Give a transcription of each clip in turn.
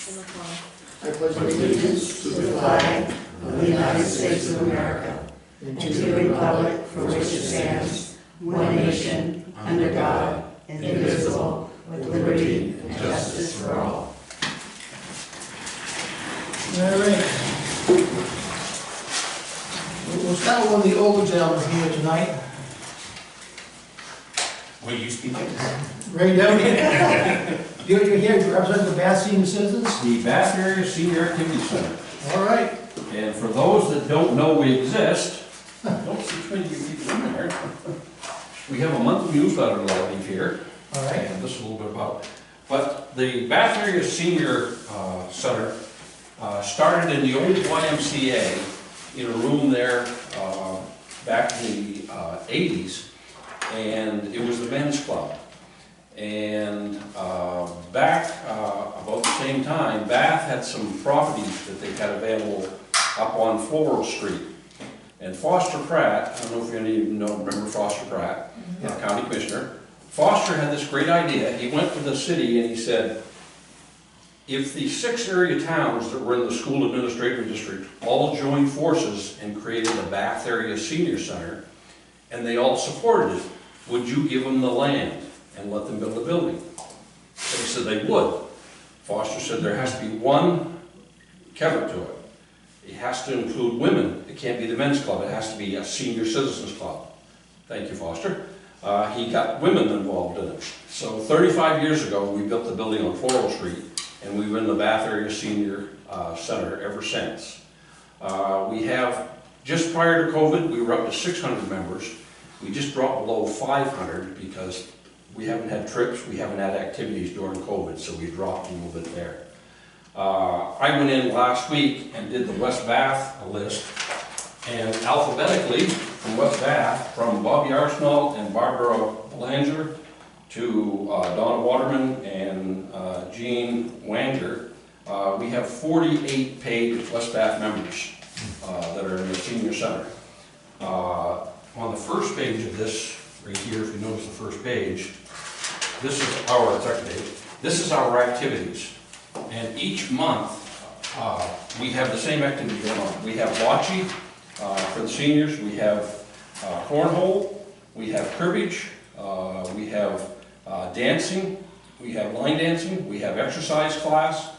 to the flag I pledge allegiance to the flag of the United States of America and to the republic for which it stands, one nation, under God, indivisible, with liberty and justice for all. All right. We'll start with one of the older gentlemen here tonight. Will you speak? Ray Downey. You're here to represent the Bath Senior Citizens? The Bath Area Senior Activity Center. All right. And for those that don't know we exist, don't see too many people in there. We have a monthly newsletter that I leave here. All right. And this is a little bit about, but the Bath Area Senior Center started in the old YMCA in a room there back in the 80s, and it was the men's club. And back about the same time, Bath had some properties that they had available up on Floral Street. And Foster Pratt, I don't know if any of you remember Foster Pratt, County Commissioner. Foster had this great idea. He went to the city and he said, if the 6 area towns that were in the school administrative district all joined forces and created a Bath Area Senior Center, and they all supported it, would you give them the land and let them build a building? They said they would. Foster said there has to be one caveat to it. It has to include women. It can't be the men's club. It has to be a senior citizens club. Thank you, Foster. He got women involved in it. So 35 years ago, we built the building on Floral Street, and we've been the Bath Area Senior Center ever since. We have, just prior to COVID, we were up to 600 members. We just dropped below 500 because we haven't had trips, we haven't had activities during COVID, so we dropped a little bit there. I went in last week and did the West Bath list, and alphabetically from West Bath, from Bobby Arsenault and Barbara Belanger to Donna Waterman and Jean Wanger, we have 48 paid West Bath members that are in the senior center. On the first page of this, right here, if you notice the first page, this is our, this is our activities. And each month, we have the same activity going on. We have bocce for the seniors, we have cornhole, we have cribbage, we have dancing, we have line dancing, we have exercise class.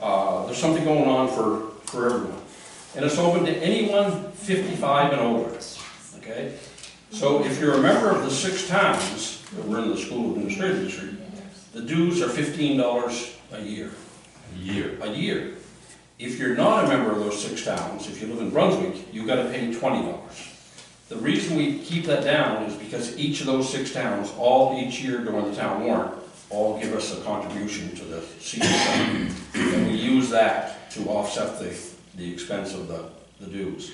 There's something going on for everyone. And it's open to anyone 55 and older. Okay? So if you're a member of the 6 towns that were in the school administrative district, the dues are $15 a year. A year. If you're not a member of those 6 towns, if you live in Brunswick, you've got to pay $20. The reason we keep that down is because each of those 6 towns, all each year during the town warrant, all give us a contribution to the senior center. And we use that to offset the expense of the dues.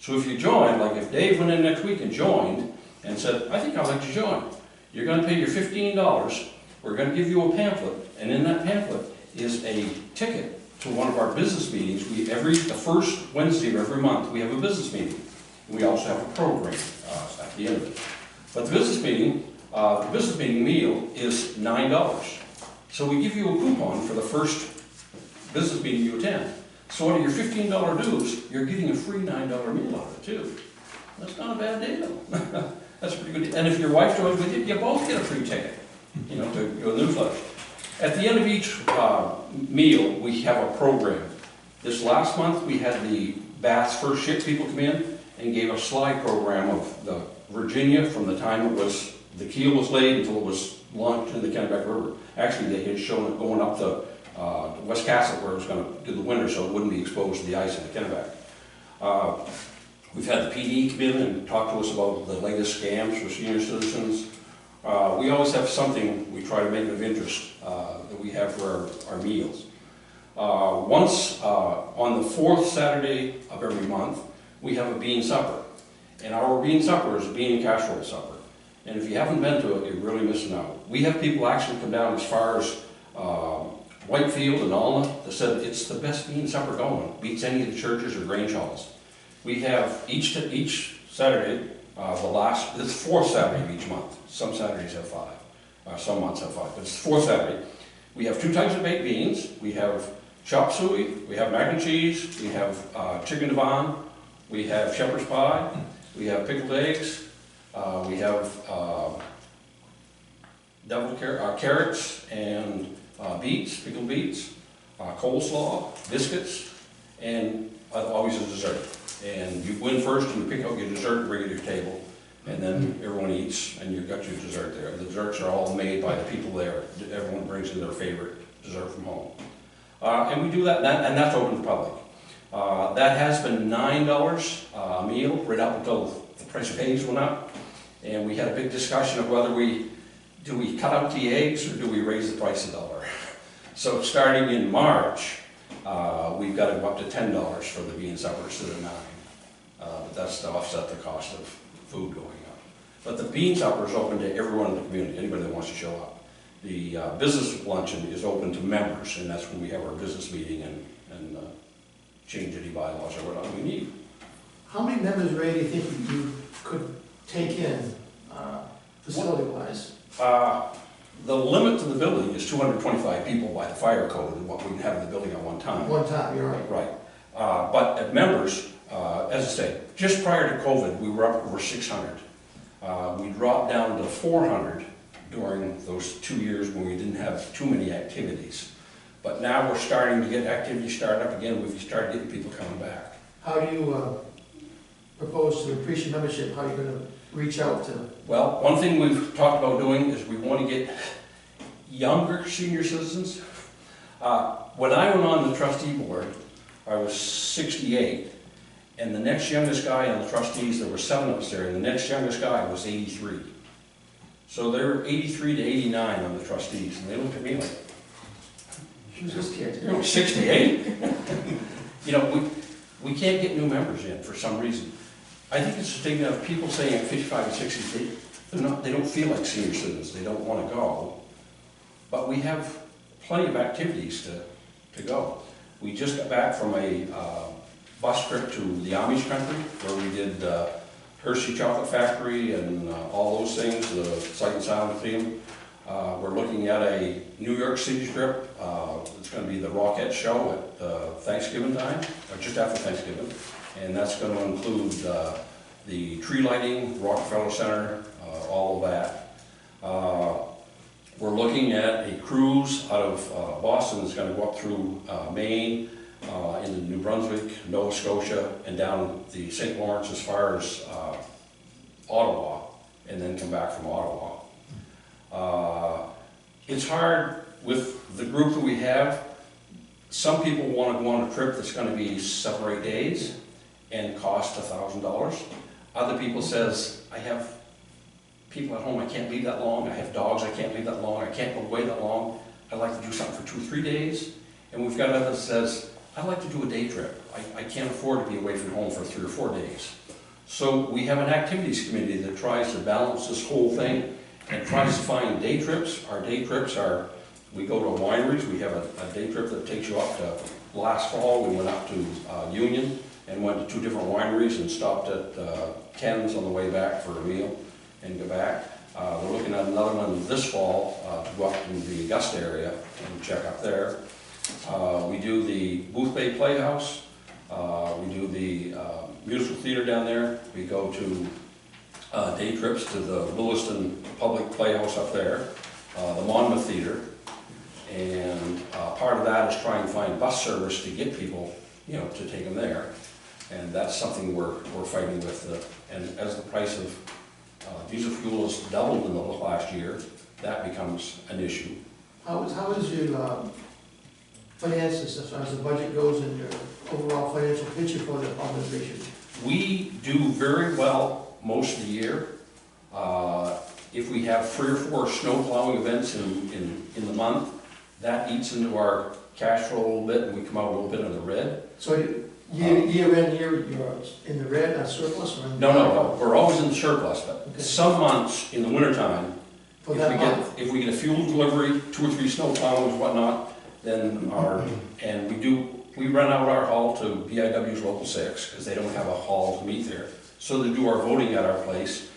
So if you join, like if Dave went in next week and joined and said, I think I'd like to join, you're going to pay your $15, we're going to give you a pamphlet, and in that pamphlet is a ticket to one of our business meetings. The first Wednesday of every month, we have a business meeting. We also have a program at the end of it. But the business meeting meal is $9. So we give you a coupon for the first business meeting you attend. So out of your $15 dues, you're getting a free $9 meal out of it too. That's not a bad deal. That's a pretty good deal. And if your wife joins with you, you both get a free ticket, to your newsletter. At the end of each meal, we have a program. This last month, we had the Bath's first ship people come in and gave a slide program of the Virginia from the time the keel was laid until it was launched in the Kennebec River. Actually, they had shown it going up to West Castle where it was going to do the winter so it wouldn't be exposed to the ice in the Kennebec. We've had the PD come in and talk to us about the latest scams for senior citizens. We always have something we try to make of interest that we have for our meals. Once on the 4th Saturday of every month, we have a bean supper. And our bean supper is a bean and casserole supper. And if you haven't been to it, you're really missing out. We have people actually come down as far as Whitefield and Alna that said it's the best bean supper going, beats any of the churches or Grange halls. We have each Saturday, it's the 4th Saturday of each month. Some Saturdays have 5, some months have 5, but it's the 4th Saturday. We have 2 types of baked beans. We have chop suey, we have mac and cheese, we have chicken devon, we have shepherd's pie, we have pickled eggs, we have carrots and beets, pickled beets, coleslaw, biscuits, and always a dessert. And you win first and you pick out your dessert and bring it to your table. And then everyone eats and you've got your dessert there. The desserts are all made by the people there. Everyone brings in their favorite dessert from home. And we do that, and that's open to the public. That has been $9 a meal right up until the price of eggs went up. And we had a big discussion of whether do we cut out the eggs or do we raise the price $1? So starting in March, we've got to go up to $10 for the bean supper instead of $9. But that's to offset the cost of food going up. But the bean supper is open to everyone in the community, anybody that wants to show up. The business luncheon is open to members, and that's when we have our business meeting and change any bylaws or whatever we need. How many members, Ray, do you think you could take in, facility-wise? The limit to the building is 225 people by the fire code, and what we can have in the building at one time. One time, you're right. Right. But at members, as I say, just prior to COVID, we were up over 600. We dropped down to 400 during those 2 years when we didn't have too many activities. But now we're starting to get activities started up again. We've started getting people coming back. How do you propose to increase your membership? How are you going to reach out to? Well, one thing we've talked about doing is we want to get younger senior citizens. When I went on the trustee board, I was 68, and the next youngest guy on the trustees, there were 7 of us there, and the next youngest guy was 83. So they were 83 to 89 on the trustees, and they looked at me like, Who's this kid? "You're 68? You know, we can't get new members in for some reason. I think it's a stigma of people saying at 55 and 60, they don't feel like senior citizens, they don't want to go. But we have plenty of activities to go. We just got back from a bus trip to the Amish country where we did Hershey Chocolate Factory and all those things, the Sight and Sound Museum. We're looking at a New York City trip. It's going to be the Rockette Show at Thanksgiving time, or just after Thanksgiving. And that's going to include the tree lighting, Rockefeller Center, all of that. We're looking at a cruise out of Boston that's going to go up through Maine, into New Brunswick, Nova Scotia, and down the St. Lawrence as far as Ottawa, and then come back from Ottawa. It's hard with the group that we have. Some people want to go on a trip that's going to be 7 or 8 days and cost $1,000. Other people says, I have people at home, I can't leave that long. I have dogs, I can't leave that long. I can't go away that long. I'd like to do something for 2 or 3 days. And we've got others that says, I'd like to do a day trip. I can't afford to be away from home for 3 or 4 days. So we have an activities committee that tries to balance this whole thing and tries to find day trips. Our day trips are, we go to wineries. We have a day trip that takes you up to, last fall we went up to Union and went to 2 different wineries and stopped at Ken's on the way back for a meal and go back. We're looking at another one this fall to go up in the Augusta area and check up there. We do the Booth Bay Playhouse. We do the musical theater down there. We go to day trips to the Williston Public Playhouse up there, the Monmouth Theater, and part of that is trying to find bus service to get people, to take them there, and that's something we're fighting with. And as the price of diesel fuel has doubled in the last year, that becomes an issue. How is your finances as far as the budget goes and your overall financial picture for the organization? We do very well most of the year. If we have 3 or 4 snow plowing events in the month, that eats into our cash flow a little bit, and we come out a little bit in the red. So year in, you're in the red, surplus? Or No, we're always in the surplus, but Okay. some months in the wintertime, For that month? if we get a fuel delivery, 2 or 3 snow plowings, whatnot, then we run out our haul to BIW's Local 6, because they don't have a hall to meet there. So they do our voting at our place.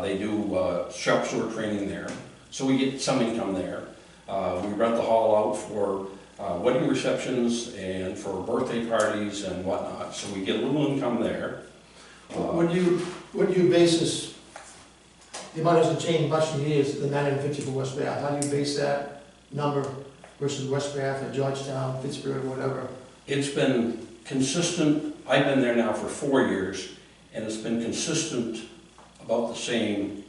They do sharp sewer training there. So we get some income there. We rent the hall out for wedding receptions and for birthday parties and whatnot, so we get a little income there. What do you base this, the amount hasn't changed much in years, the 950 for West Bath, how do you base that number versus West Bath or Georgetown, Pittsburgh, whatever? It's been consistent, I've been there now for 4 years, and it's been consistent about the same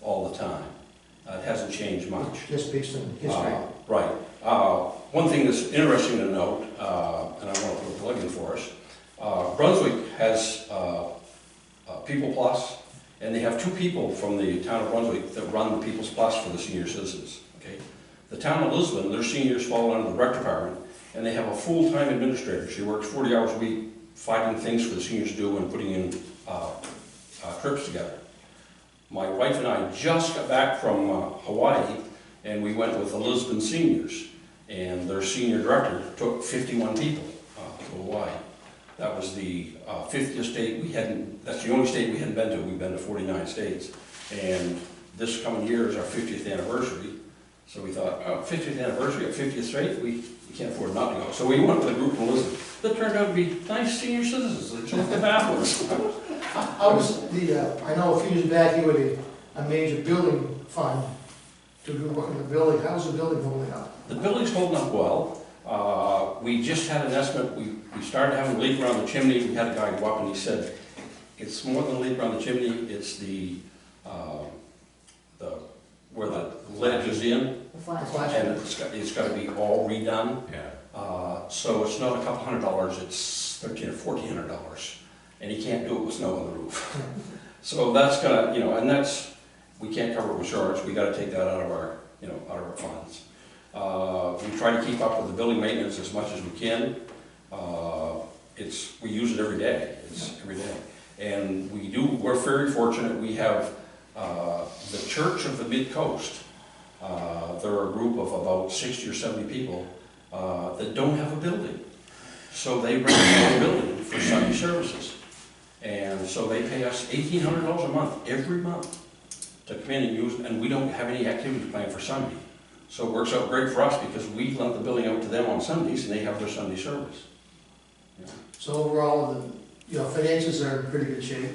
all the time. It hasn't changed much. Just based on history? Right. One thing that's interesting to note, and I want to put a plug in for us, Brunswick has People Plus, and they have 2 people from the town of Brunswick that run the People's Plus for the senior citizens. Okay? The town of Lisbon, their seniors fall under the rec department, and they have a full-time administrator. She works 40 hours a week finding things for the seniors to do and putting in trips together. My wife and I just got back from Hawaii, and we went with the Lisbon seniors, and their senior director took 51 people to Hawaii. That was the 50th state we hadn't, that's the only state we hadn't been to. We've been to 49 states. And this coming year is our 50th anniversary. So we thought, oh, 50th anniversary at 50th state, we can't afford not to go. So we went with a group from Lisbon that turned out to be nice senior citizens. They jumped the backwards. How was the, I know a few years back you had a major building fund to do work on the building. How's the building holding up? The building's holding up well. We just had an estimate. We started having a leak around the chimney. We had a guy go up and he said, it's more than a leak around the chimney, it's where the ledge is in, The flash. and it's got to be all redone. Yeah. So it's not a couple $100, it's $1,300 or $1,400, and you can't do it with snow on the roof. So that's gonna, and that's, we can't cover it with insurance. We got to take that out of our, out of our funds. We try to keep up with the building maintenance as much as we can. We use it every day. It's every day. And we're very fortunate. We have the Church of the Mid-Coast. They're a group of about 60 or 70 people that don't have a building. So they rent a building for Sunday services. And so they pay us $1,800 a month, every month, to come in and use, and we don't have any activities planned for Sunday. So it works out great for us because we lend the building out to them on Sundays and they have their Sunday service. Yeah. So overall, finances are in pretty good shape,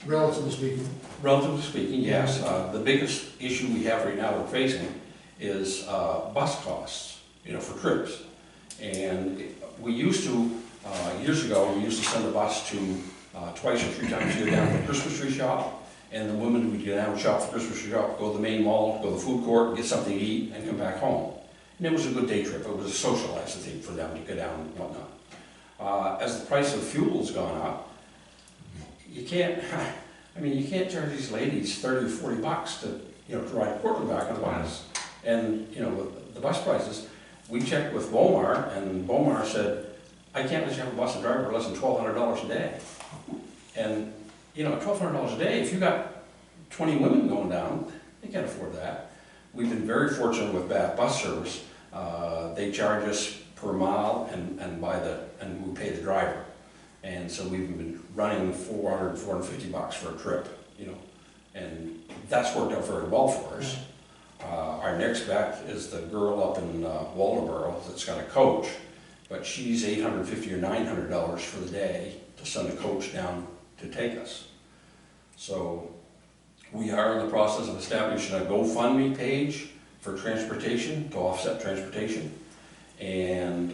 relatively speaking. Relatively speaking, yes. The biggest issue we have right now we're facing is bus costs, for trips. And we used to, years ago, we used to send the bus to twice or 3 times a year down to the Christmas tree shop. And the women would get down and shop for Christmas tree shop, go to the main mall, go to the food court, get something to eat, and come back home. And it was a good day trip. It was a socializing thing for them to go down and whatnot. As the price of fuel's gone up, you can't charge these ladies 30 or 40 bucks to ride Portland back on the bus. And the bus prices, we checked with Bomar, and Bomar said, I can't let you have a bus and driver for less than $1,200 a day. And $1,200 a day, if you got 20 women going down, they can't afford that. We've been very fortunate with Bath Bus Service. They charge us per mile and we pay the driver. And so we've been running $400, $450 for a trip, and that's worked out very well for us. Our next bet is the girl up in Waldoboro that's got a coach, but she's $850 or $900 for the day to send a coach down to take us. So we are in the process of establishing a GoFundMe page for transportation, to offset transportation. And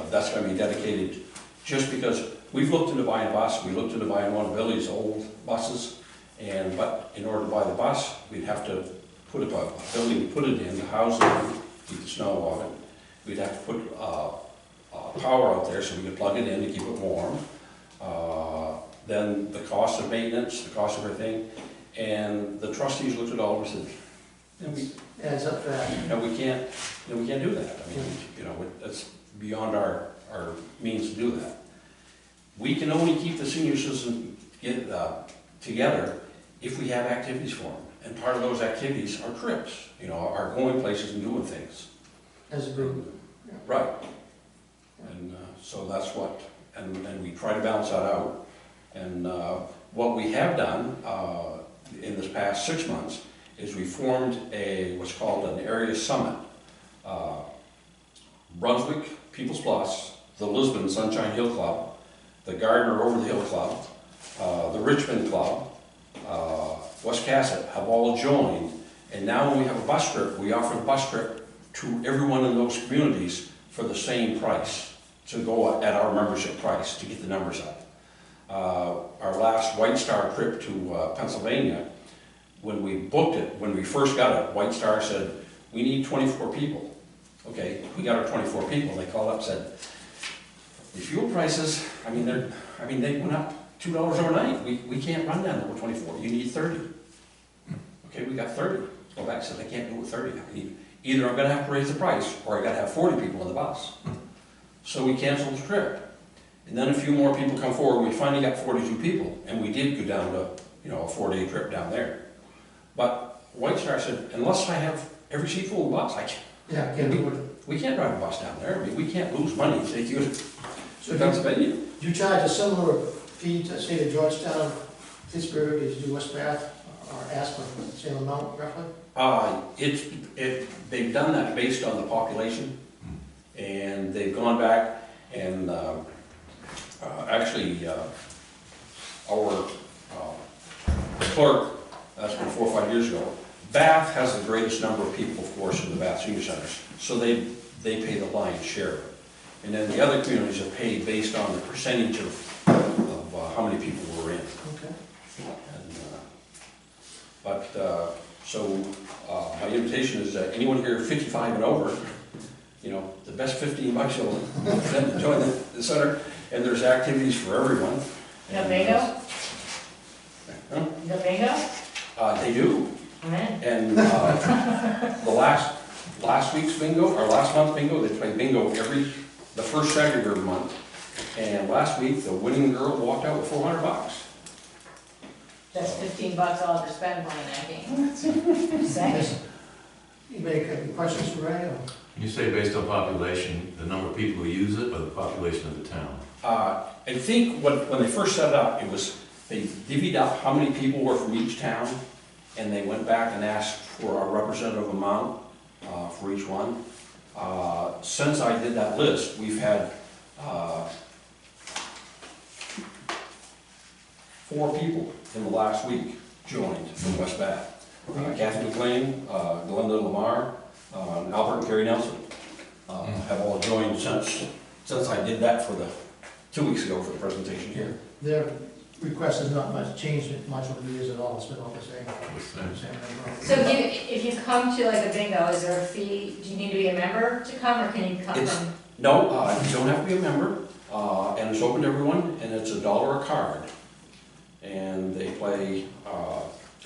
that's going to be dedicated just because we've looked into buying a bus. We looked into buying one of Billy's old buses. But in order to buy the bus, we'd have to put a building to put it in, the house it, keep the snow off it. We'd have to put power out there so we could plug it in to keep it warm. Then the cost of maintenance, the cost of everything, and the trustees looked at all of us and Adds up fast. we can't do that. I mean, that's beyond our means to do that. We can only keep the senior citizens together if we have activities for them, and part of those activities are trips. Are going places and doing things. As a group. Right. And so that's what, and we try to balance that out. And what we have done in this past 6 months is we formed what's called an area summit. Brunswick People's Plus, the Lisbon Sunshine Hill Club, the Gardner Over the Hill Club, the Richmond Club, West Cassett have all joined. And now when we have a bus trip, we offer the bus trip to everyone in those communities for the same price, to go at our membership price, to get the numbers up. Our last White Star trip to Pennsylvania, when we booked it, when we first got it, White Star said, we need 24 people. Okay, we got our 24 people. They called up and said, the fuel prices, they went up $2 overnight. We can't run down to 24. You need 30. Okay, we got 30. Go back and said, I can't do it with 30. Either I'm going to have to raise the price, or I got to have 40 people on the bus. So we canceled the trip. And then a few more people come forward. We finally got 42 people, and we did go down to, a 4-day trip down there. But White Star said, unless I have every seat full of the bus, I can't. Yeah, can't do it. We can't drive a bus down there. We can't lose money to take you So to Pennsylvania. do you charge a similar fee to, say, to Georgetown, Pittsburgh, as you do West Bath, or ask for the same amount roughly? They've done that based on the population, and they've gone back and actually our clerk, that's been 4 or 5 years ago, Bath has the greatest number of people, of course, in the Bath Senior Centers, so they pay the lion's share. And then the other communities are paid based on the percentage of how many people were in. Okay. My invitation is that anyone here 55 and over, the best 15 bucks you'll send to join the center, and there's activities for everyone. No bingo? Huh? No bingo? They do. Amen. And the last week's bingo, or last month's bingo, they play bingo the first Saturday of every month. And last week, the winning girl walked out with 400 bucks. That's $15 all to spend playing that game. Second. You make any questions for Ray? Or? You say based on population, the number of people who use it, or the population of the town? I think when they first set it up, they divvied up how many people were from each town, and they went back and asked for a representative amount for each one. Since I did that list, we've had 4 people in the last week joined from West Bath. Kathy McLean, Glenda Lamar, Albert and Carrie Nelson have all joined since I did that 2 weeks ago for the presentation here. Their request has not changed much over the years at all, it's been all the same. Same number. So if you come to like a bingo, is there a fee? Do you need to be a member to come, or can you come from? No, you don't have to be a member, and it's open to everyone, and it's $1 a card. And they play,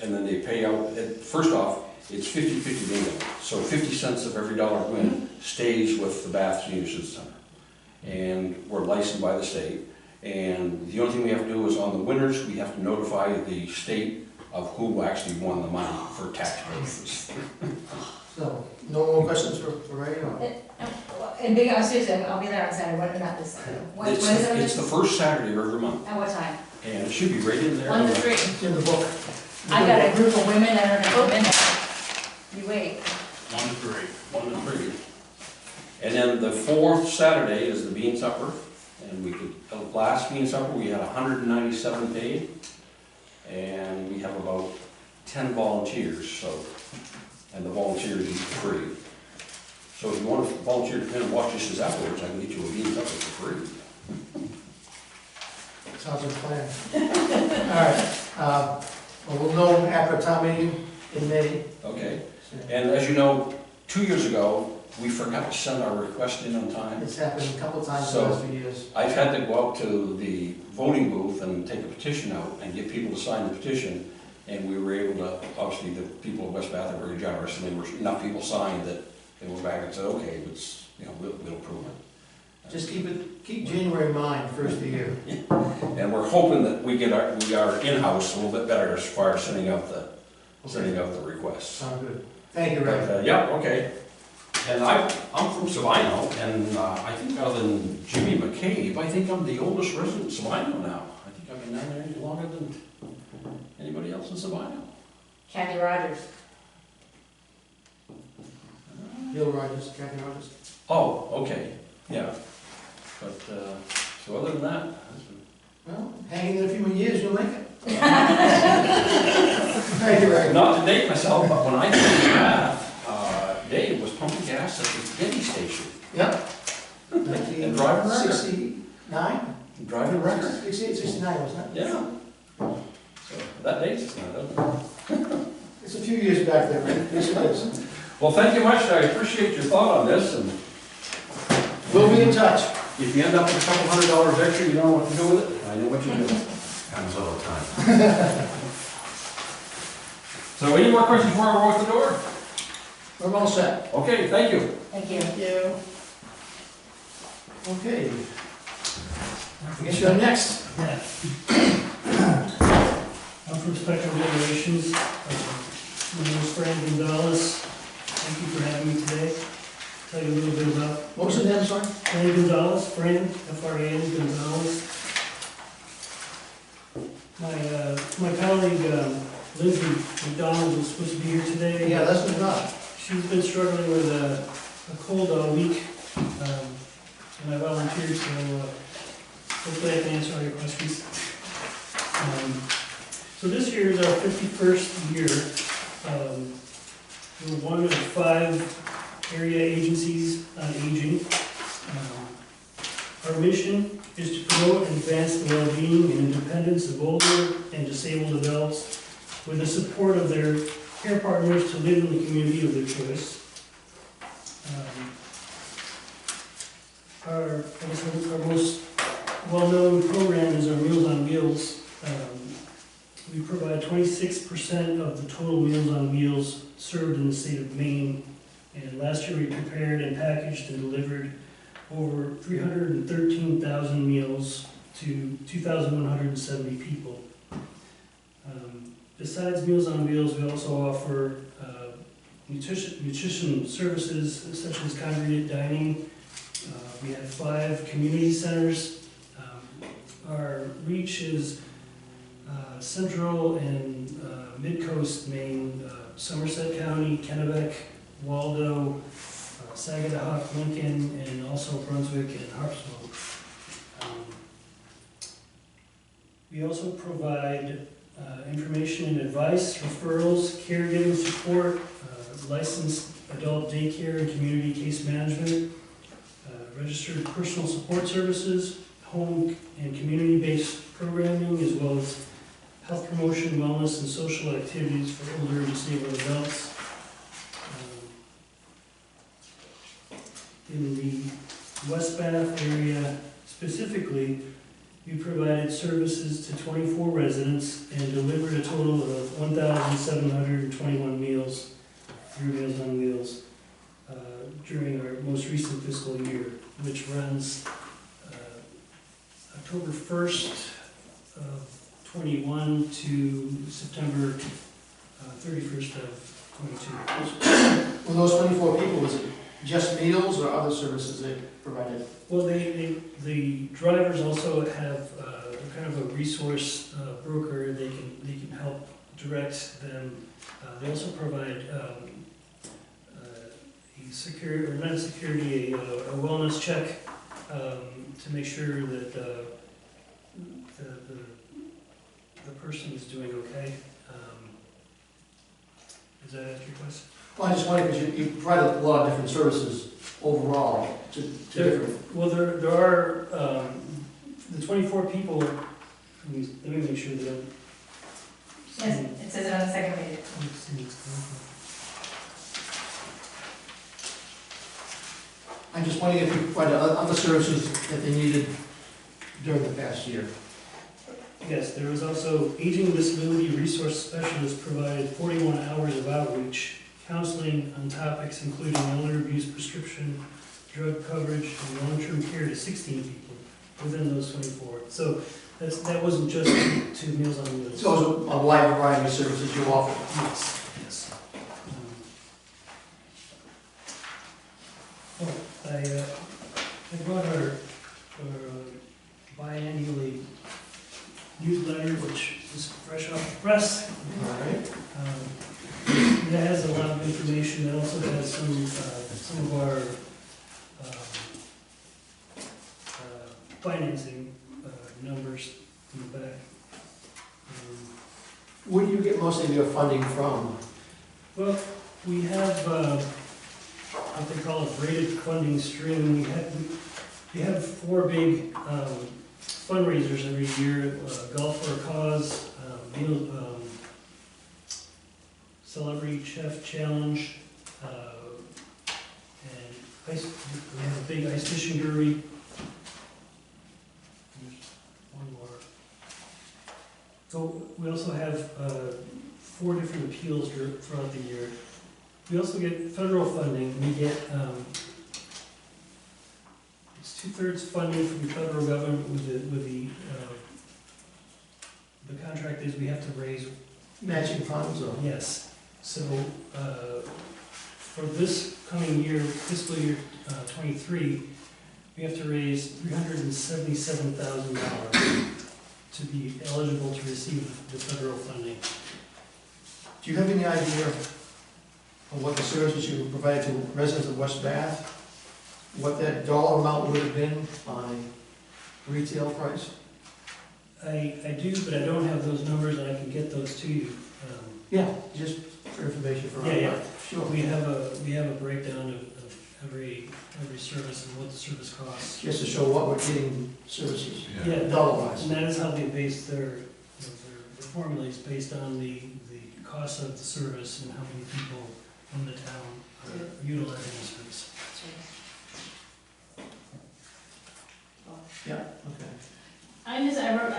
and then they pay out, first off, it's 50-50 bingo. So 50 cents of every dollar win stays with the Bath Senior Citizen Center. And we're licensed by the state. And the only thing we have to do is on the winners, we have to notify the state of who actually won the money for tax purposes. So, no more questions for Ray? Or? And bingo, seriously, I'll be there on Saturday, not this Saturday. When is it? It's the first Saturday of every month. At what time? And it should be right in there. 1 to 3. It's in the book. I got a group of women that are gonna come in there. You wait. 1 to 3. 1 to 3. And then the 4th Saturday is the bean supper. And the last bean supper, we had 197 paid. And we have about 10 volunteers, and the volunteers eat for free. So if you want to volunteer to come and watch this afterwards, I can get you a bean supper for free. Sounds like a plan. All right, well, we'll know after a town meeting in May. Okay. And as you know, 2 years ago, we forgot to send our request in on time. It's happened a couple times in So- the last few years. I've had to go out to the voting booth and take a petition out and get people to sign the petition, and we were able to, obviously, the people of West Bath are very generous, and there were enough people signed that they went back and said, okay, we'll approve it. Just keep January in mind, first of the year. And we're hoping that we are in-house a little bit better as far as sending out the requests. Sounds good. Thank you, But, Ray. yeah, okay. And I'm from Sabino, and I think other than Jimmy McCabe, I think I'm the oldest resident of Sabino now. I think I've been down there longer than anybody else in Sabino. Kathy Rogers. Bill Rogers, Kathy Rogers. Oh, okay, yeah. But, so other than that, Well, hang in a few more years, you'll make it. Thank you, Ray. not to date myself, but when I did the math, Dave was pumping gas at the Denny station. Yep. And driving record. 69? Driving record. 68, 69, wasn't it? Yeah. So that dates us now, doesn't it? It's a few years back there, Ray. Yes, it is. Well, thank you much. I appreciate your thought on this, and We'll be in touch. if you end up with a couple $100 extra, you don't know what to do with it, I know what you do. Happens all the time. So any more questions before I go out the door? We're all set. Okay, thank you. Thank you. Okay. I guess you're next. Yeah. I'm from Spectrum Generations. My name is Fran Gonzalez. Thank you for having me today. Tell you a little bit about What was your name, sorry? Fran Gonzalez, Fran, F-R-A-N, Gonzalez. My colleague, Lindsay McDonald, was supposed to be here today. Yeah, that's good enough. She's been struggling with a cold all week, and I volunteered, so hopefully I can answer all your questions. So this year is our 51st year. We're one of 5 area agencies on aging. Our mission is to promote and advance the well-being and independence of older and disabled adults with the support of their care partners to live in the community of their choice. Our most well-known program is our Meals on Wheels. We provide 26% of the total Meals on Wheels served in the state of Maine. And last year we prepared and packaged and delivered over 313,000 meals to 2,170 people. Besides Meals on Wheels, we also offer nutrition services such as congregate dining. We have 5 community centers. Our reach is central and mid-coast Maine, Somerset County, Kennebec, Waldo, Saginaw, Lincoln, and also Brunswick and Harpswell. We also provide information and advice, referrals, caregiving support, licensed adult daycare and community case management, registered personal support services, home and community-based programming, as well as health promotion, wellness, and social activities for older and disabled adults. In the West Bath area specifically, we provided services to 24 residents and delivered a total of 1,721 meals through Meals on Wheels during our most recent fiscal year, which runs October 1st of 21 to September 31st of 22. Well, those 24 people, was it just meals or other services they provided? Well, the drivers also have kind of a resource broker. They can help direct them. They also provide a security, or not a security, a wellness check to make sure that the person is doing okay. Does that answer your question? Well, I just wondered, because you provide a lot of different services overall to different. Well, there are the 24 people. Let me make sure that I'm. Yes, it says it on the second page. I'm just wondering if you provided other services that they needed during the past year. Yes, there was also Aging and Disability Resource Specialist provided 41 hours of outreach, counseling on topics including elder abuse, prescription, drug coverage, and long-term care to 16 people within those 24. So that wasn't just to Meals on Wheels. So it was a wide variety of services you offer. Yes. I brought our biannually newsletter, which is fresh off the press. All right. It has a lot of information. It also has some of our financing numbers in the back. Where do you get most of your funding from? Well, we have what they call a braided funding stream. We have four big fundraisers every year: Golf for a Cause, Celebrity Chef Challenge, and we have a big ice fishing derby. There's one more. So we also have 4 different appeals throughout the year. We also get federal funding. We get it's 2/3 funding from the federal government. The contract is we have to raise. Matching funds or? Yes. So for this coming year, fiscal year '23, we have to raise $377,000 to be eligible to receive the federal funding. Do you have any idea of what the services you provide to residents of West Bath, what that dollar amount would have been on a retail price? I do, but I don't have those numbers, and I can get those to you. Yeah, just for information for our. Yeah. Sure. We have a breakdown of every service and what the service costs. Just to show what we're getting services, Yeah, dollar-wise. and that is how they base their formula is based on the cost of the service and how many people in the town are utilizing the service. Yeah, okay. I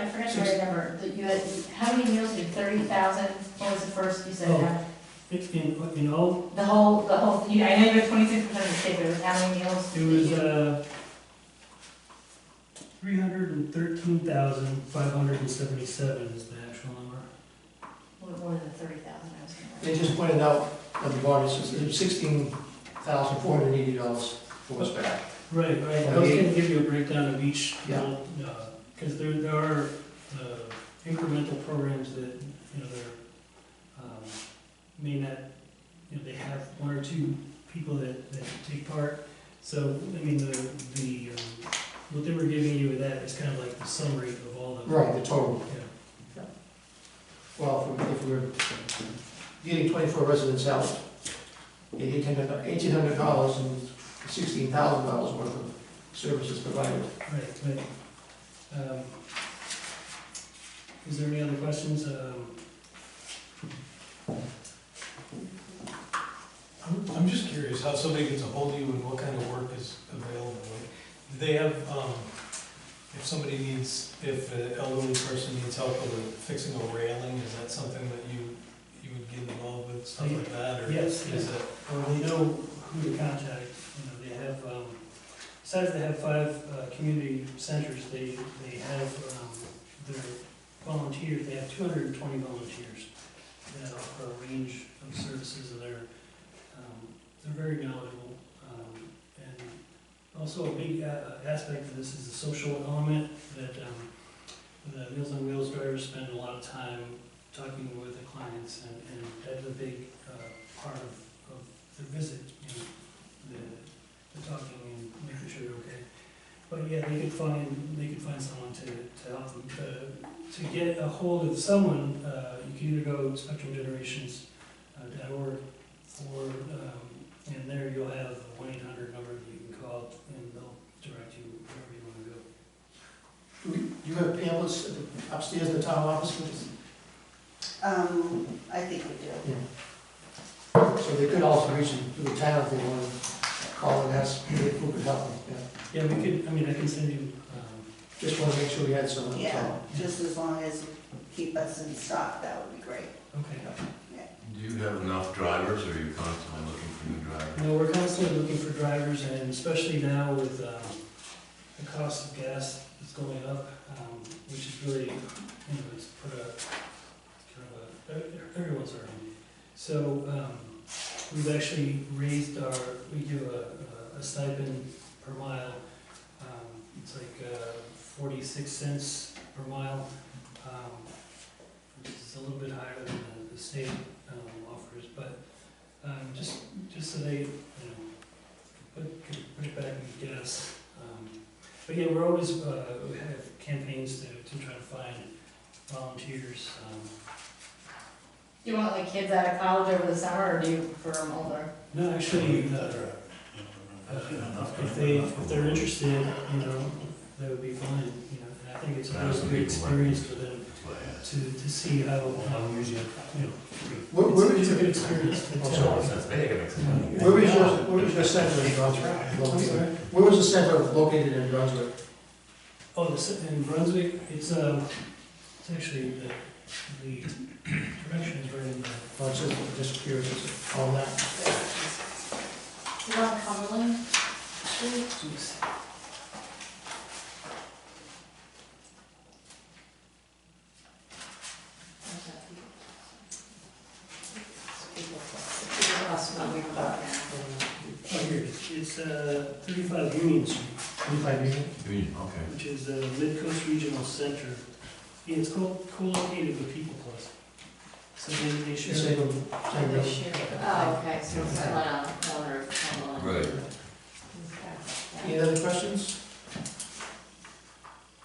forgot to write a number, that you had, how many meals, you had 30,000, what was the first you said? Oh. In all, The whole, I know you had 26% of the state, but it was how many meals? it was 313,577 is the actual number. More than the 30,000 I was They thinking. just pointed out at the bottom, it's $16,480 for West Bath. Right. I was gonna give you a breakdown of each, Yeah. because there are incremental programs that, they're, may not, they have 1 or 2 people that take part. So, I mean, what they were giving you with that is kind of like the summary of all the. Right, the total. Yeah. Well, if we're getting 24 residents out, $1,800 and $16,000 worth of services provided. Right. Is there any other questions? I'm just curious how somebody gets a hold of you and what kind of work is available. Like, do they have, if an elderly person needs help with fixing a railing, is that something that you would get involved with, stuff like that? Or Yes. is it? Or they know who to contact. They have, besides they have 5 community centers, they have their volunteers, they have 220 volunteers that offer a range of services, and they're very knowledgeable. And also a big aspect of this is the social element, that the Meals on Wheels drivers spend a lot of time talking with the clients, and that's a big part of the visit, the talking and making sure they're okay. But yeah, they could find someone to help them. To get a hold of someone, you can either go to spectrumgenerations.org, or and there you'll have a 1-800 number that you can call, and they'll direct you wherever you want to go. Do you have pamphlets upstairs in the town office? I think we do. Yeah. So they could also reach to the town if they want to call and ask who could help them. Yeah, we could. I can send you. Just want to make sure we had someone to Yeah, tell. just as long as you keep us in stock, that would be great. Okay. Do you have enough drivers, or are you constantly looking for new drivers? No, we're constantly looking for drivers, and especially now with the cost of gas that's going up, which is really, it's put a everyone's hurting. So we've actually raised we give a stipend per mile. It's like 46 cents per mile, which is a little bit higher than the state offers, but just so they, could put it back and yes. But yeah, we're always, we have campaigns to try to find volunteers. You want like kids out of college over the summer, or do you prefer them older? No, actually, if they're interested, you know, that would be fine, you know, and I think it's always a good experience for them to see how, you know, Where it's is a good your, experience to Oh, tell. sorry. That's big, it makes money. where is your center in Brunswick? I'm located? sorry? Where was the center located in Brunswick? Oh, in Brunswick, it's actually, the direction is right in the, Oh, it's just curious, it's on that. You want Cumberland? oops. Oh, here it is. It's 35 Union Street, 25 Union? Union, okay. which is the Mid-Coast Regional Center. Yeah, it's co-located with People Plus. So they share. Same room, same room. Oh, okay, so it's one on the corner of Cumberland. Right. Any other questions?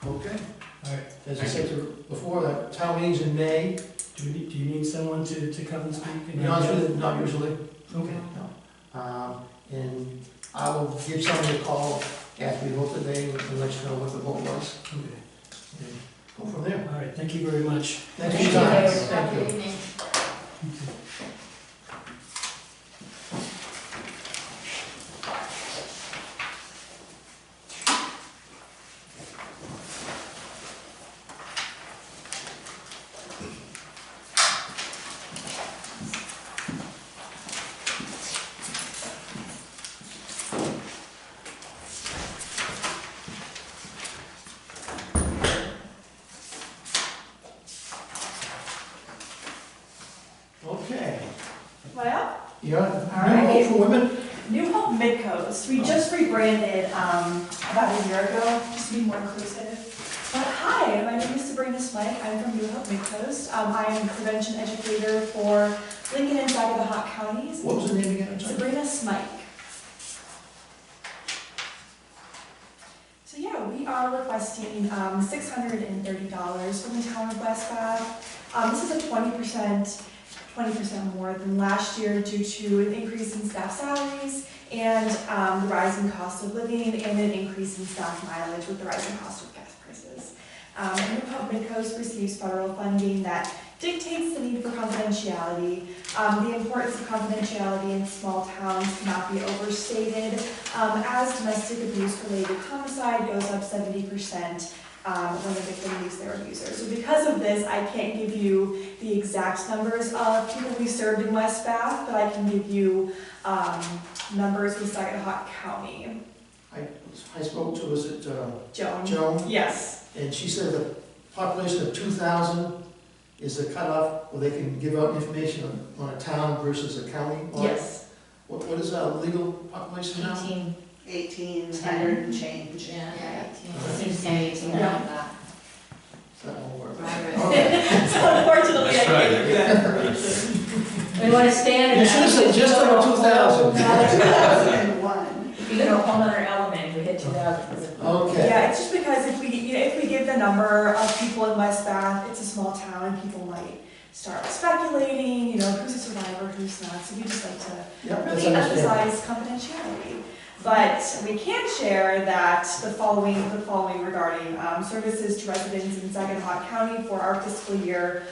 Okay. All right. As I said before, that town meeting's in May. Do you need someone to come and speak? To be honest with you, not usually. Okay. And I will give somebody a call after we vote today and let you know what the vote was. Okay. And go from there. All right, thank you very much. Thank you, John. Have a Thank good you. evening. Okay. Am I up? Yeah. All right. New Hope for Women? New Hope Midcoast. We just rebranded about a year ago, just to be more inclusive. But hi, my name is Sabrina Smike. I'm from New Hope Midcoast. I am a prevention educator for Lincoln and Saginaw counties. What was the name again? I'm sorry. Sabrina Smike. So yeah, we are requesting $630 from the town of West Bath. This is a 20% more than last year due to an increase in staff salaries and the rising cost of living and an increase in staff mileage with the rising cost of gas prices. New Hope Midcoast receives federal funding that dictates the need for confidentiality. The importance of confidentiality in small towns cannot be overstated, as domestic abuse-related homicide goes up 70% when the victim leaves their abuser. So because of this, I can't give you the exact numbers of people we served in West Bath, but I can give you numbers with Saginaw County. I spoke to, was it Joan? Joan? Yes. And she said the population of 2,000 is the cutoff where they can give out information on a town versus a county? Yes. What is our legal population now? 1,800 and change. Yeah, Yeah. 18. Yeah. That won't work. Right. So unfortunately, That's I right. can't give you that information. We want to stand. You should have said just over 2,000. 2001. If you go a whole other element, we hit 2,000. Okay. Yeah, it's just because if we give the number of people in West Bath, it's a small town, and people might start speculating, who's a survivor, who's not. So we just like to Yep, that's really understandable. emphasize confidentiality. But we can share that the following regarding services to residents in Saginaw County for our fiscal year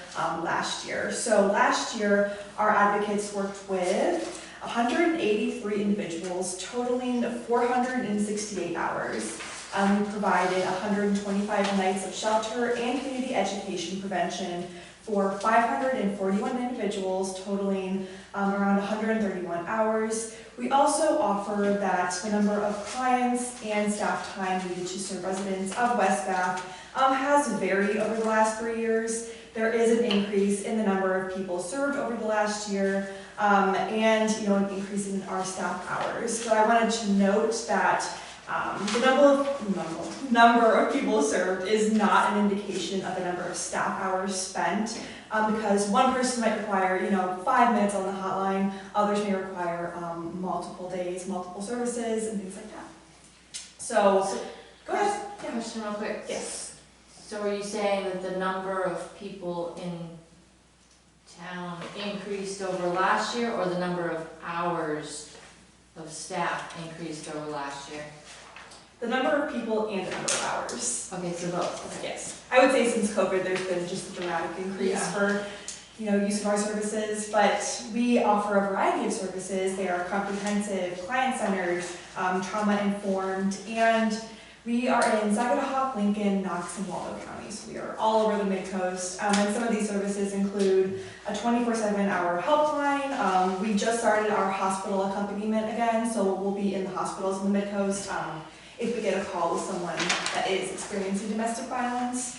last year. So last year, our advocates worked with 183 individuals, totaling 468 hours. We provided 125 nights of shelter and community education prevention for 541 individuals, totaling around 131 hours. We also offer that the number of clients and staff time needed to serve residents of West Bath has varied over the last 3 years. There is an increase in the number of people served over the last year, and an increase in our staff hours. But I wanted to note that the number of people served is not an indication of the number of staff hours spent, because one person might require 5 minutes on the hotline, others may require multiple days, multiple services, and things like that. So, go ahead. Yeah. Question real quick. Yes. So are you saying that the number of people in town increased over last year, or the number of hours of staff increased over last year? The number of people and the number of hours. Okay, so both. Yes. I would say since COVID, there's been just a dramatic increase Yeah. for, use of our services, but we offer a variety of services. They are comprehensive, client-centered, trauma-informed, and we are in Saginaw, Lincoln, Knox, and Waldo counties. We are all over the mid-coast, and some of these services include a 24/7-hour helpline. We just started our hospital accompaniment again, so we'll be in the hospitals in the mid-coast if we get a call with someone that is experiencing domestic violence.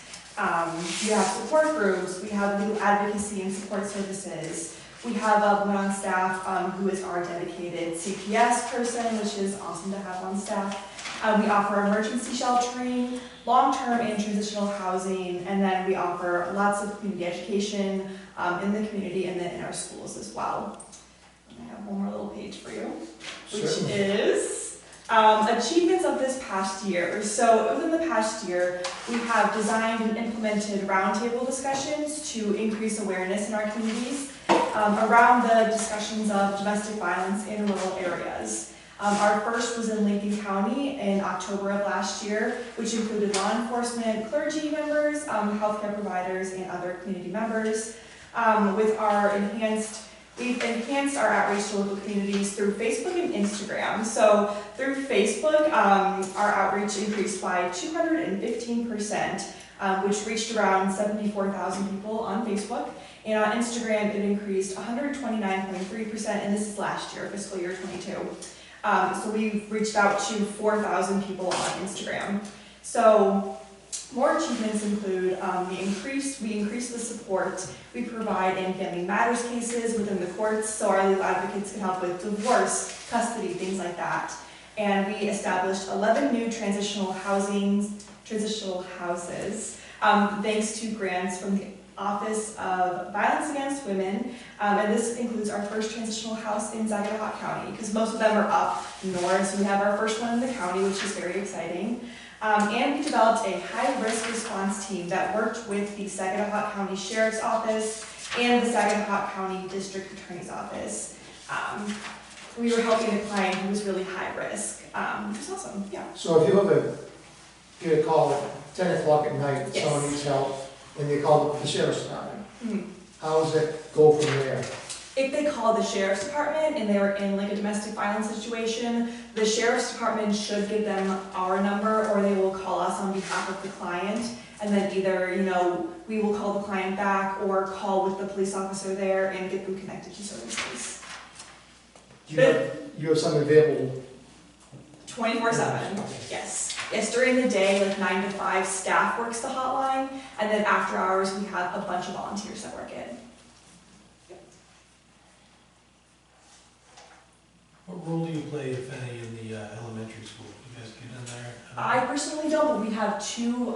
We have support groups, we have legal advocacy and support services. We have a woman on staff who is our dedicated CPS person, which is awesome to have on staff. We offer emergency sheltering, long-term and transitional housing, and then we offer lots of community education in the community and then in our schools as well. And I have one more little page for you, which Certainly. is achievements of this past year. So within the past year, we have designed and implemented roundtable discussions to increase awareness in our communities around the discussions of domestic violence in rural areas. Our first was in Lincoln County in October of last year, which included law enforcement, clergy members, healthcare providers, and other community members. We've enhanced our outreach to local communities through Facebook and Instagram. So through Facebook, our outreach increased by 215%, which reached around 74,000 people on Facebook. And on Instagram, it increased 129.3%, and this is last year, fiscal year 22. So we've reached out to 4,000 people on Instagram. So more achievements include we increased the support we provide in family matters cases within the courts, so our legal advocates can help with divorce, custody, things like that. And we established 11 new transitional houses, thanks to grants from the Office of Violence Against Women, and this includes our first transitional house in Saginaw County, because most of them are up north, so we have our first one in the county, which is very exciting. And we developed a high-risk response team that worked with the Saginaw County Sheriff's Office and the Saginaw County District Attorney's Office. We were helping a client who was really high risk, which was awesome, yeah. So if you ever get a call at 10 o'clock at night, Yes. someone needs help, and they call the sheriff's department, Mhm. how does it go from there? If they call the sheriff's department and they were in like a domestic violence situation, the sheriff's department should give them our number, or they will call us on behalf of the client. And then either, we will call the client back or call with the police officer there and get them connected to services. You have something available? 24/7, yes. Yes, during the day, like 9 to 5, staff works the hotline, and then after hours, we have a bunch of volunteers that work it. What role do you play, if any, in the elementary school? You guys get in there? I personally don't, but we have 2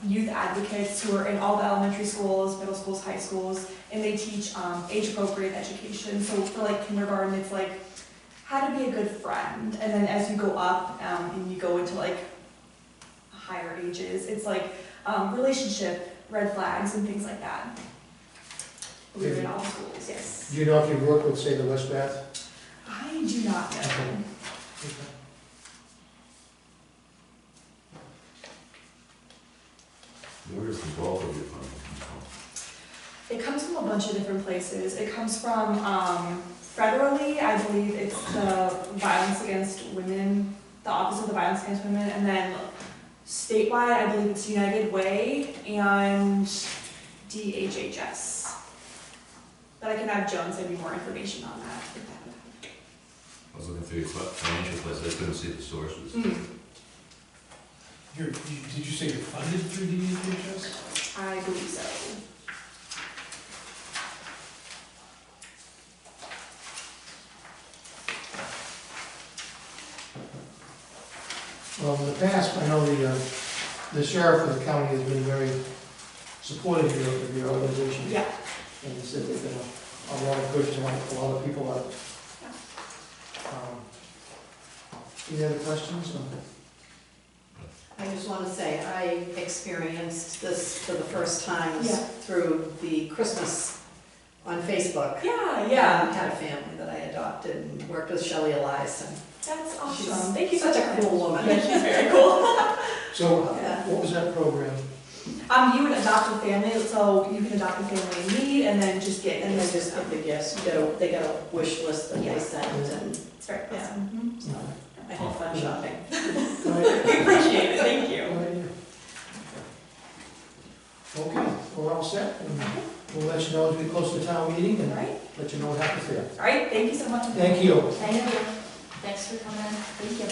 youth advocates who are in all the elementary schools, middle schools, high schools, and they teach age-appropriate education. So for like kindergarten, it's like how to be a good friend, and then as you go up and you go into like higher ages, it's like relationship, red flags, and things like that. We're in all the schools, yes. Do you know if you work with, say, the West Bath? I do not know. Where is the bulk of your funding come from? It comes from a bunch of different places. It comes from federally, I believe it's the Violence Against Women, the Office of the Violence Against Women, and then statewide, I believe it's United Way and DHHS. But I can have Joan send you more information on that. I was looking through your financial place, I couldn't see the sources. Did you say you're funded through DHHS? I believe so. Well, in the past, I know the sheriff of the county has been very supportive of your organization. Yeah. And he said they've been a lot of good to a lot of people out. Any other questions? I just want to say, I experienced this for the first time Yeah. through the Christmas on Facebook. Yeah, I yeah, had a family that I adopted and worked with Shelley Elias, and that's awesome. she's Thank you. such for a that. cool woman. Yeah, she's very cool. So, Yeah. what was that program? You would adopt a family, so you can adopt a family in need and then just get. And they just get the gifts, they got a wish list that they sent, and It's very Yeah. awesome. so I had fun shopping. We appreciate it, thank you. Okay, we're all set, and we'll let you know as we get close to the town meeting All and right, let you know what happens there. all right, thank you so much. Thank you. Thank you. Thanks for coming in. Thank you.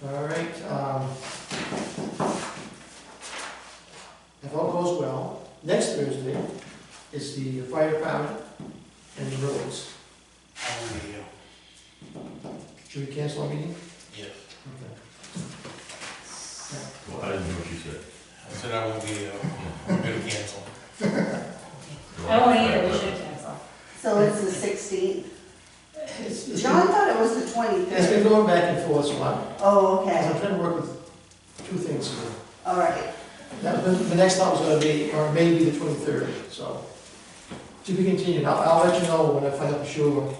All right, if all goes well, next Thursday is the fire department and the roads. Should we cancel our meeting? Yeah. Okay. Well, I didn't know what you said. I said I won't be, I'm gonna cancel. I won't either, we should cancel. So it's the 16th. It's John been, thought it was the it's 23rd. been going back and forth, so Oh, I'm okay, trying to work with two things here. all right. The next thought was gonna be, or maybe the 23rd, so. To be continued, I'll let you know when I find out for sure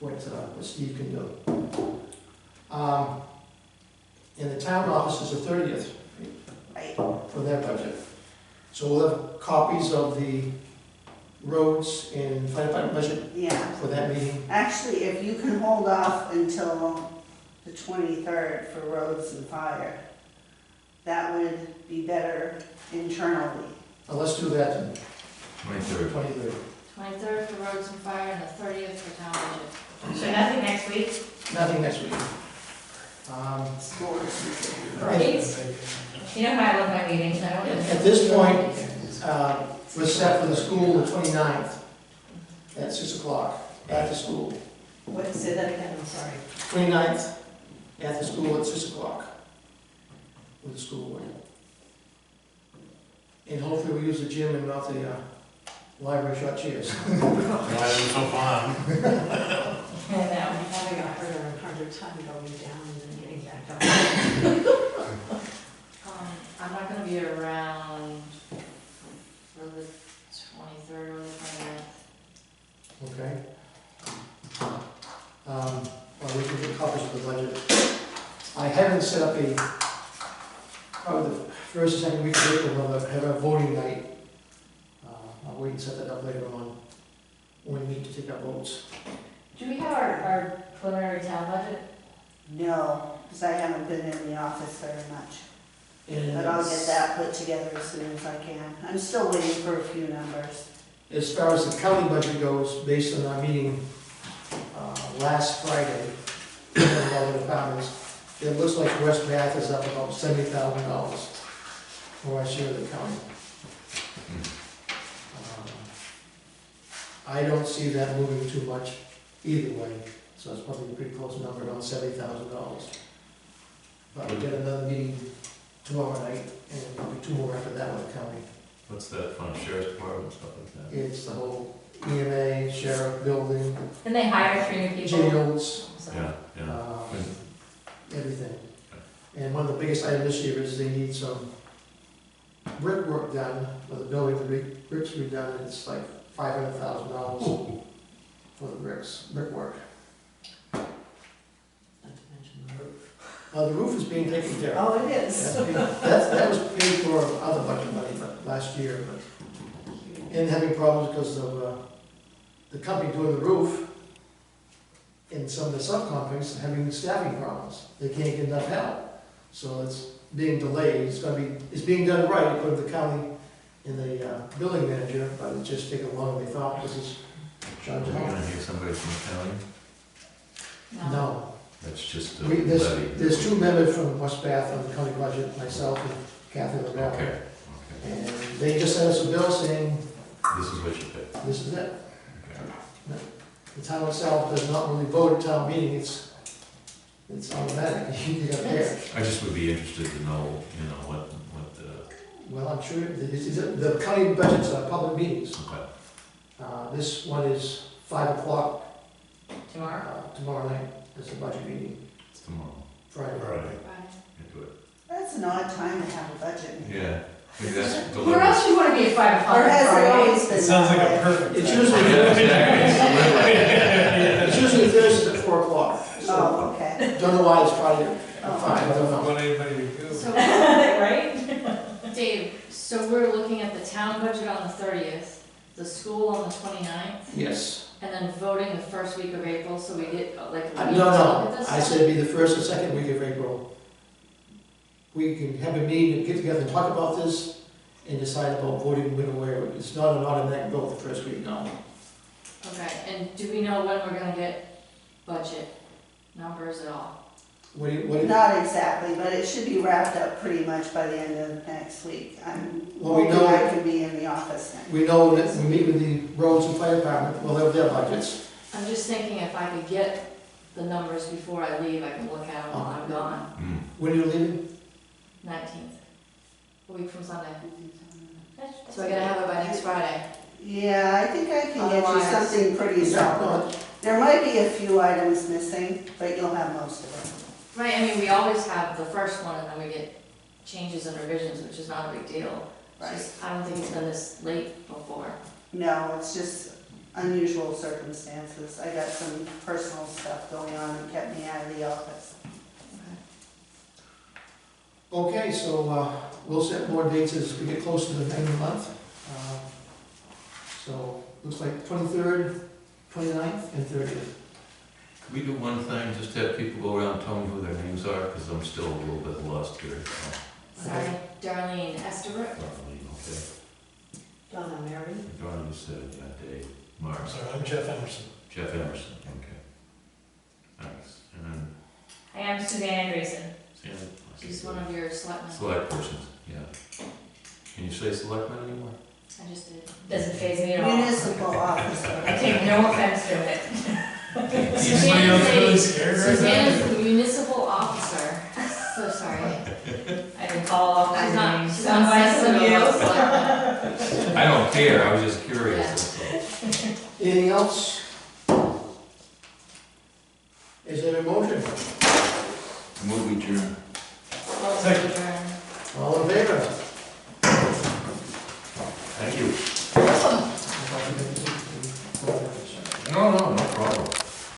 what Steve can do. And the town office is the 30th Right. for their budget. So we'll have copies of the roads and fire department budget Yeah. for that meeting. Actually, if you can hold off until the 23rd for roads and fire, that would be better internally. Let's do that then, 23rd. 23rd. 23rd for roads and fire, and the 30th for town budget. So nothing next week? Nothing next week. Right. You know how I love my meetings, I don't. At this point, we're set for the school the 29th at 6 o'clock at the school. What, say that again, I'm sorry. 29th at the school at 6 o'clock with the school board. And hopefully we use the gym and not the library short chairs. Why is it so fun? I'm having a harder time going down and then getting back up. I'm not gonna be around for the 23rd or the 29th. Okay? Well, we can get copies of the budget. I haven't set up probably the first or second week of April, we'll have a voting night. I'll wait and set that up later on when we need to take our votes. Do we have our preliminary town budget? No, because I haven't been in the office very much. And But I'll get that put together as soon as I can. I'm still waiting for a few numbers. as far as the county budget goes, based on our meeting last Friday, with all the departments, it looks like West Bath is up about $70,000 for our share of the county. I don't see that moving too much either way, so it's probably a pretty close number, around $70,000. But we'll get another meeting tomorrow night, and probably two more after that with the county. What's that from, sheriff's department, and stuff like that? It's the whole EMA, sheriff, building, And they hired 3 new people. jails, So- Yeah. everything. And one of the biggest items this year is they need some brickwork done for the building, the bricks redone, and it's like $500,000 for the brickwork. Not to mention the roof. The roof is being taken care of. Oh, it is. That was paid for other budget money, but last year, but, and having problems because of, the company doing the roof and some of the subcontractors having staffing problems. They can't get enough help, so it's being delayed. It's being done right, according to the county and the, building manager, but it's just taking longer than they thought, because it's Are charged you out. gonna hear somebody from the county? No. That's just a There's levy. two members from West Bath on the county budget, myself and Kathy LaBelle. Okay, okay. And they just sent us a bill saying, This is what you pay. this is it. Okay. The town itself does not really vote at town meeting, it's automatic, you gotta pay it. I just would be interested to know, you know, what, Well, I'm sure, the county budgets are public meetings. okay. This one is 5 o'clock Tomorrow? tomorrow night, it's a budget meeting, It's tomorrow. Friday. Into it. That's an odd time to have a budget meeting. Yeah, maybe that's Where deliberate. else do you wanna be at 5 o'clock Or on has it Friday? always been It sounds that like way? a perfect. It's time. usually, Yeah. it's usually Thursday at 4 o'clock. So, Oh, okay. don't know why it's Friday at Oh. 5, I don't know. Want anybody to go? So, Right? Dave, so we're looking at the town budget on the 30th, the school on the 29th, Yes. and then voting the first week of April, so we get like a No, week to look no, at this I stuff? said it'd be the first or second week of April. We can have a meeting and get together and talk about this and decide about voting when or where. It's not an automatic vote the first week, no. Okay, and do we know when we're gonna get budget numbers at all? What do you, Not exactly, but it should be wrapped up pretty much by the end of next week. I'm Well, we hoping know- I can be in the office then. we know that we meet with the roads and fire department, we'll have their budgets. I'm just thinking if I could get the numbers before I leave, I can look at them while I'm gone. Mm. When are you leaving? 19th, a week from Sunday. So I gotta have it by next Friday. Yeah, I think I can get you Otherwise- something pretty solid. There might be a few items missing, but you'll have most of it. Right, I mean, we always have the first one and then we get changes and revisions, which is not a big deal. It's Right. just, I don't think it's been this late before. No, it's just unusual circumstances. I got some personal stuff going on that kept me out of the office. Okay, so, we'll set more dates as we get closer to the end of the month. So, looks like 23rd, 29th, and 30th. Can we do one thing, just have people go around and tell me who their names are, because I'm still a little bit lost here. Sorry, Darlene Estabrook. Darlene, okay. Donna Mary? Darlene, you said it that day. Mark, I'm sorry, I'm Jeff Emerson. Jeff Emerson, okay. Thanks. And then I am Suzanne Grayson. Sam. She's one of your selectmen. Select persons, yeah. Can you say selectmen anymore? I just did. Doesn't faze me at all. Municipal officer. I take no offense to it. Somebody else really scared right Suzanne now? is the municipal officer. So sorry. I can call off She's my not, name. she's not Some sensitive about you. selectmen. I don't care, I was just curious, that's all. Anything else? Is there a motion? Move adjourned. Well, Second. adjourn.